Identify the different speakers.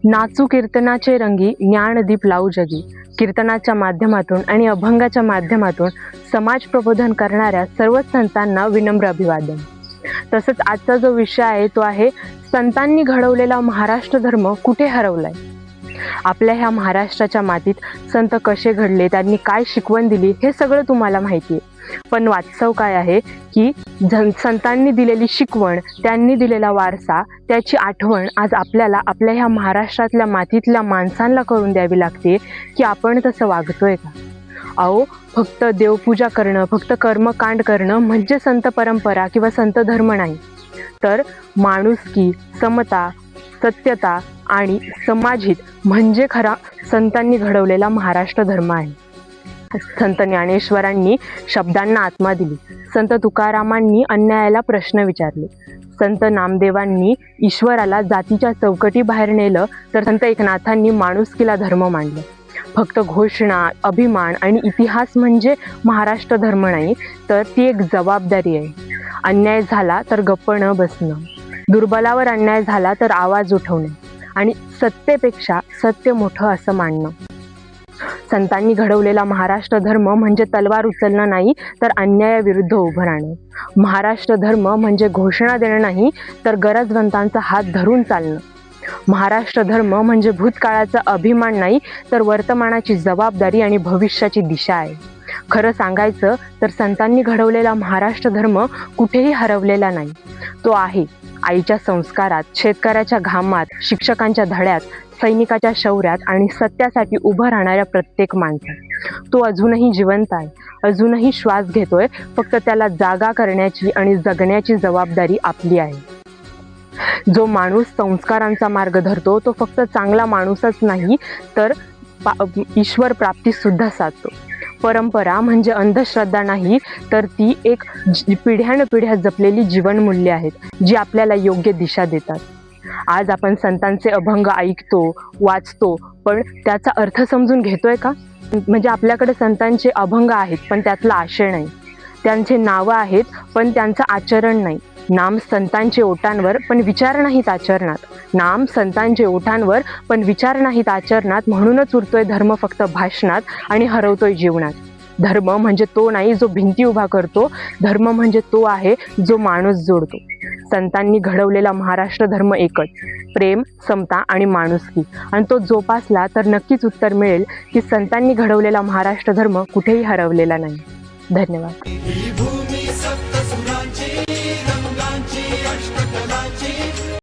Speaker 1: नाचू कीर्तनाचे रंगी ज्ञानदीप लावू जगी. कीर्तनाच्या माध्यमातून आणि अभंगाच्या माध्यमातून समाज प्रबोधन करणाऱ्या सर्व संतांना विनम्र अभिवादन. तसंच आजचा जो विषय आहे तो आहे संतांनी घडवलेला महाराष्ट्र धर्म कुठे हरवलाय. आपल्या ह्या महाराष्ट्राच्या मातीत संत कसे घडले, त्यांनी काय शिकवण दिली, हे सगळं तुम्हाला माहिती आहे. पण वास्तव काय आहे की संतांनी दिलेली शिकवण, त्यांनी दिलेला वारसा, त्याची आठवण आज आपल्याला आपल्या ह्या महाराष्ट्रातल्या मातीतल्या माणसांना करून द्यावी लागते की आपण तसं वागतोय का. अहो, फक्त देवपूजा करणं, फक्त कर्मकांड करणं म्हणजे संत परंपरा किंवा संत धर्म नाही, तर माणुसकी, समता, सत्यता आणि समाजहित म्हणजे खरा संतांनी घडवलेला महाराष्ट्र धर्म आहे. संत ज्ञानेश्वरांनी शब्दांना आत्मा दिली, संत तुकारामांनी अन्यायाला प्रश्न विचारले, संत नामदेवांनी ईश्वराला जातीच्या चौकटी बाहेर नेलं, तर संत एकनाथांनी माणुसकीला धर्म मांडलं. फक्त घोषणा, अभिमान आणि इतिहास म्हणजे महाराष्ट्र धर्म नाही, तर ती एक जबाबदारी आहे. अन्याय झाला तर गप्प न बसणं, दुर्बलावर अन्याय झाला तर आवाज उठवणे आणि सत्तेपेक्षा सत्य मोठं असं मानणं. संतांनी घडवलेला महाराष्ट्र धर्म म्हणजे तलवार उचलणं नाही, तर अन्यायाविरुद्ध उभं राहणं. महाराष्ट्र धर्म म्हणजे घोषणा देणं नाही, तर गरजवंतांचा हात धरून चालणं. महाराष्ट्र धर्म म्हणजे भूतकाळाचा अभिमान नाही, तर वर्तमानाची जबाबदारी आणि भविष्याची दिशा आहे. खरं सांगायचं तर संतांनी घडवलेला महाराष्ट्र धर्म कुठेही हरवलेला नाही. तो आहे आईच्या संस्कारात, शेतकऱ्याच्या घामात, शिक्षकांच्या धड्यात, सैनिकाच्या शौर्यात आणि सत्यासाठी उभं राहणाऱ्या प्रत्येक माणसात. तो अजूनही जिवंत आहे, अजूनही श्वास घेतोय, फक्त त्याला जागा करण्याची आणि जगण्याची जबाबदारी आपली आहे. जो माणूस संस्कारांचा मार्ग धरतो तो फक्त चांगला माणूसच नाही, तर ईश्वर प्राप्ती सुद्धा साधतो. परंपरा म्हणजे अंधश्रद्धा नाही, तर ती एक पिढ्यानपिढ्या जपलेली जीवनमूल्ये आहेत, जी आपल्याला योग्य दिशा देतात. आज आपण संतांचे अभंग ऐकतो, वाचतो, पण त्याचा अर्थ समजून घेतोय का? म्हणजे आपल्याकडे संतांचे अभंग आहेत पण त्यातला आशय नाही, त्यांचे नावं आहेत पण त्यांचं आचरण नाही. नाम संतांचे ओठांवर पण विचार नाहीत आचरणात. नाम संतांचे ओठांवर पण विचार नाहीत आचरणात. म्हणूनच उरतोय धर्म फक्त भाषणात आणि हरवतोय जीवनात. धर्म म्हणजे तो नाही जो भिंती उभा करतो, धर्म म्हणजे तो आहे जो माणूस जोडतो. संतांनी घडवलेला महाराष्ट्र धर्म एकच, प्रेम, समता आणि माणुसकी. आणि तो जोपासला तर नक्कीच उत्तर मिळेल की संतांनी घडवलेला महाराष्ट्र धर्म कुठेही हरवलेला नाही. धन्यवाद.